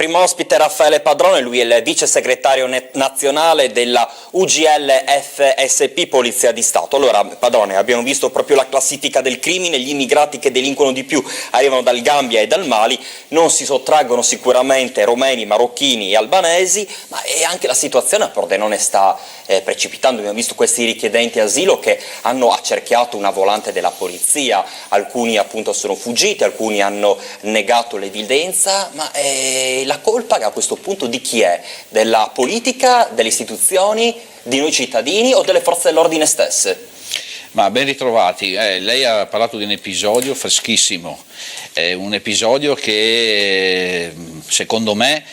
Primo ospite Raffaele Padrone, lui è il vice segretario nazionale della UGL FSP Polizia di Stato. Allora Padrone, abbiamo visto proprio la classifica del crimine, gli immigrati che delinquono di più arrivano dal Gambia e dal Mali, non si sottraggono sicuramente romeni, marocchini e albanesi, ma è anche la situazione a Pordenone sta precipitando. Abbiamo visto questi richiedenti asilo che hanno accerchiato una volante della polizia, alcuni appunto sono fuggiti, alcuni hanno negato l'evidenza, ma la colpa a questo punto di chi è? Della politica, delle istituzioni, di noi cittadini o delle forze dell'ordine stesse? Ma ben ritrovati, lei ha parlato di un episodio freschissimo, un episodio che secondo me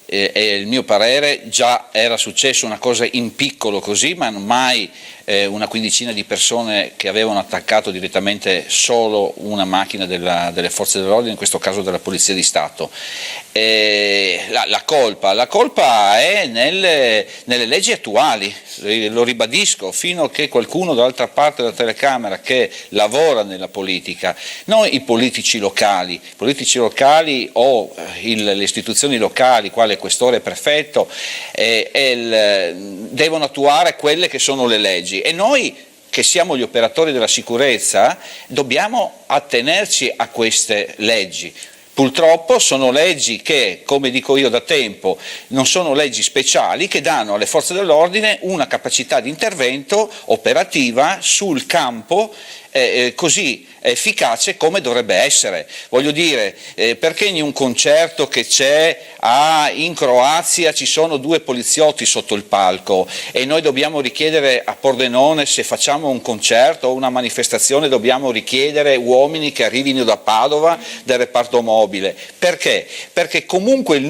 e il mio parere già era successo una cosa in piccolo così, ma mai una quindicina di persone che avevano attaccato direttamente solo una macchina delle forze dell'ordine, in questo caso della Polizia di Stato. La colpa è nelle leggi attuali, lo ribadisco, fino a che qualcuno dall'altra parte della telecamera che lavora nella politica, non i politici locali o le istituzioni locali, quale questore e prefetto, devono attuare quelle che sono le leggi, e noi che siamo gli operatori della sicurezza dobbiamo attenerci a queste leggi. Purtroppo sono leggi che, come dico io da tempo, non sono leggi speciali che danno alle forze dell'ordine una capacità di intervento operativa sul campo così efficace come dovrebbe essere. Voglio dire, perché in un concerto che c'è in Croazia ci sono 2 poliziotti sotto il palco e noi dobbiamo richiedere a Pordenone, se facciamo un concerto o una manifestazione, dobbiamo richiedere uomini che arrivino da Padova del reparto mobile? Perché? Perché comunque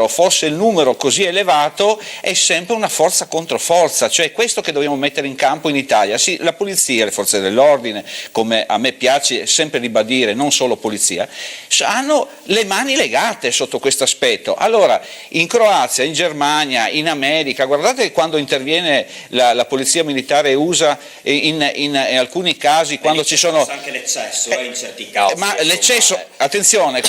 fosse il numero così elevato, è sempre una forza contro forza, cioè questo che dobbiamo mettere in campo in Italia. Sì, la polizia, le forze dell'ordine, come a me piace sempre ribadire, non solo polizia, hanno le mani legate sotto questo aspetto. Allora, in Croazia, in Germania, in America, guardate quando interviene la polizia militare USA in alcuni casi, quando ci sono anche l'eccesso in certi casi. Ma l'eccesso, attenzione,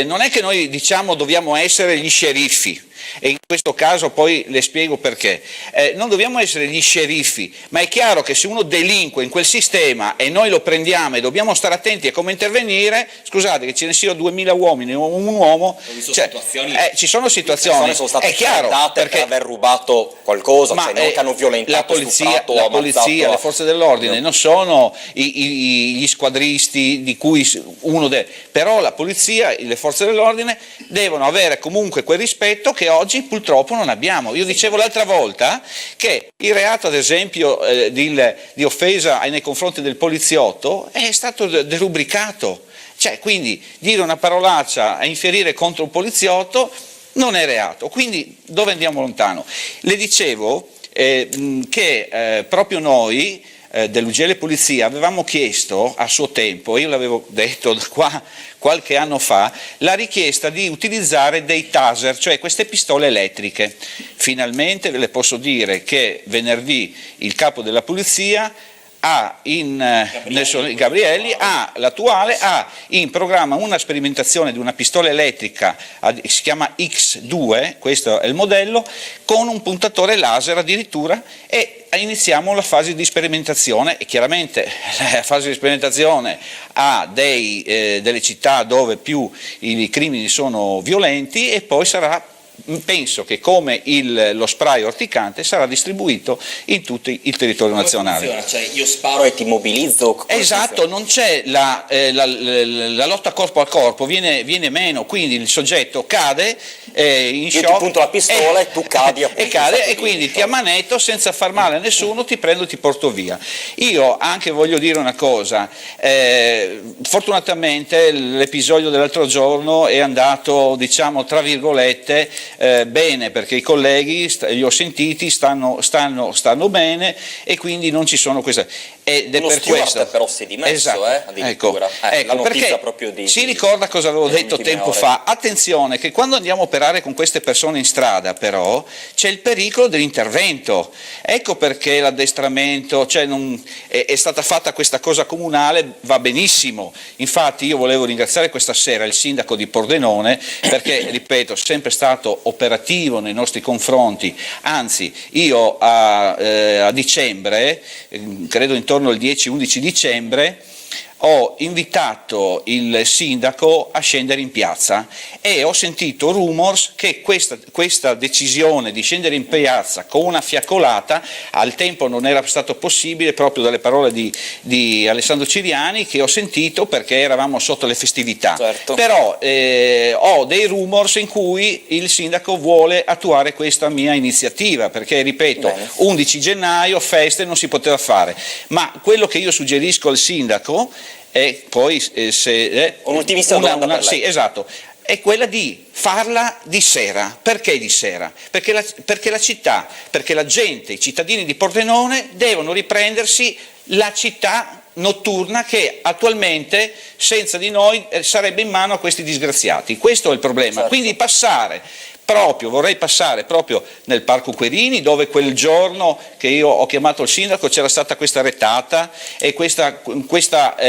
non è che noi diciamo dobbiamo essere gli sceriffi. E in questo caso poi le spiego perché. Non dobbiamo essere gli sceriffi, ma è chiaro che se uno delinque in quel sistema e noi lo prendiamo e dobbiamo stare attenti a come intervenire, scusate che ce ne siano 2000 uomini o un uomo, ci sono situazioni, sono state è chiaro, perché per aver rubato qualcosa, ma cioè non che hanno violentato, la polizia, le forze dell'ordine non sono gli squadristi di cui uno deve, però la polizia e le forze dell'ordine devono avere comunque quel rispetto che oggi purtroppo non abbiamo. Io dicevo l'altra volta che il reato, ad esempio, di offesa nei confronti del poliziotto è stato derubricato, cioè quindi dire una parolaccia a infierire contro un poliziotto non è reato, quindi dove andiamo lontano? Le dicevo che proprio noi dell'UGL Polizia avevamo chiesto a suo tempo, io l'avevo detto da qua qualche anno fa, la richiesta di utilizzare dei taser, cioè queste pistole elettriche. Finalmente ve le posso dire che venerdì il capo della polizia Gabrielli l'attuale ha in programma una sperimentazione di una pistola elettrica, si chiama X2, questo è il modello, con un puntatore laser addirittura, e iniziamo la fase di sperimentazione. E chiaramente la fase di sperimentazione ha delle città dove più i crimini sono violenti, e poi sarà, penso che come lo spray orticante, sarà distribuito in tutto il territorio nazionale. Cioè io sparo e ti mobilizzo? Esatto, non c'è la lotta corpo a corpo, viene meno, quindi il soggetto cade in shock. Io ti punto la pistola e tu cadi. E quindi ti ammanetto senza far male a nessuno, ti prendo e ti porto via. Io anche voglio dire una cosa, fortunatamente l'episodio dell'altro giorno è andato, diciamo, tra virgolette, bene, perché i colleghi, li ho sentiti, stanno bene, e quindi non ci sono queste. Ed è Uno per steward questo. però si è dimesso, Esatto. addirittura. La notizia Perché proprio di... si ricorda cosa avevo delle detto ultime tempo ore. fa? Attenzione che quando andiamo a operare con queste persone in strada, però, c'è il pericolo dell'intervento. Ecco perché l'addestramento, cioè è stata fatta questa cosa comunale, va benissimo. Infatti io volevo ringraziare questa sera il sindaco di Pordenone, perché, ripeto, è sempre stato operativo nei nostri confronti. Anzi, io a dicembre, credo intorno al 10-11 dicembre, ho invitato il sindaco a scendere in piazza e ho sentito rumors che questa decisione di scendere in piazza con una fiaccolata al tempo non era stato possibile, proprio dalle parole di Alessandro Ciriani, che ho sentito perché eravamo sotto le festività. Certo. Però ho dei rumors in cui il sindaco vuole attuare questa mia iniziativa, perché, ripeto, Bene. 11 gennaio feste non si poteva fare, ma quello che io suggerisco al sindaco e poi un'ultimissima domanda per lei. Sì, esatto, è quella di farla di sera. Perché di sera? Perché la città, perché la gente, i cittadini di Pordenone devono riprendersi la città notturna che attualmente senza di noi sarebbe in mano a questi disgraziati. Questo è il problema. Certo. Quindi vorrei passare proprio nel Parco Querini, dove quel giorno che io ho chiamato il sindaco c'era stata questa retata e questa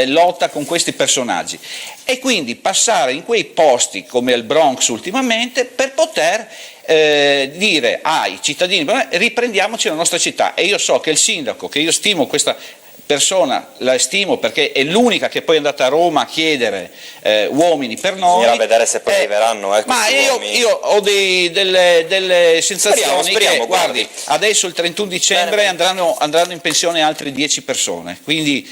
lotta con questi personaggi, e quindi passare in quei posti come il Bronx ultimamente per poter dire ai cittadini: riprendiamoci la nostra città. E io so che il sindaco, che io stimo questa persona, la stimo perché è l'unica che poi è andata a Roma a chiedere uomini per noi. Bisognerà vedere se poi arriveranno. Ma io ho delle sensazioni Speriamo, che, guardi, adesso il 31 dicembre andranno in pensione altre 10 persone, quindi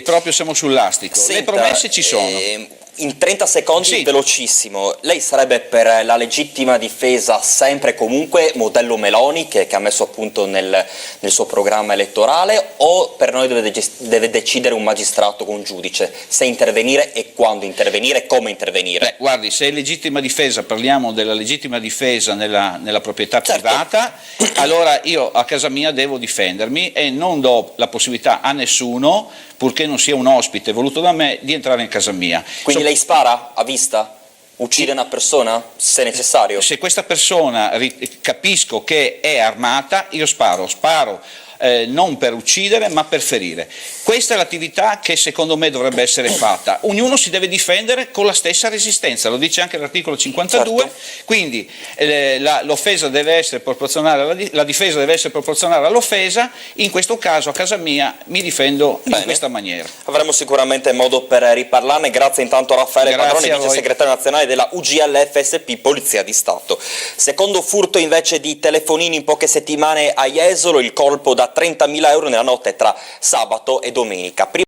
proprio siamo sul lastrico. Senta, le promesse ci sono. In 30 secondi, Sì. velocissimo, lei sarebbe per la legittima difesa sempre e comunque, modello Meloni, che ha messo appunto nel suo programma elettorale, o per noi deve decidere un magistrato con un giudice se intervenire e quando intervenire e come intervenire? Beh, guardi, se è legittima difesa, parliamo della legittima difesa nella proprietà Certo. privata, allora io a casa mia devo difendermi e non do la possibilità a nessuno, purché non sia un ospite voluto da me, di entrare in casa mia. Quindi lei spara a vista? Uccide una persona se necessario? Se questa persona capisco che è armata, io sparo non per uccidere ma per ferire. Questa è l'attività che secondo me dovrebbe essere fatta. Ognuno si deve difendere con la stessa resistenza, lo dice anche l'articolo 52, certo. Quindi l'offesa deve essere proporzionale, la difesa deve essere proporzionale all'offesa. In questo caso a casa mia mi difendo Bene. in questa maniera. Avremo sicuramente modo per riparlarne. Grazie intanto a Raffaele Grazie Padrone, a voi. vice segretario nazionale della UGL FSP Polizia di Stato. Secondo furto invece di telefonini in poche settimane a Jesolo, il colpo da 30.000 euro nella notte tra sabato e domenica.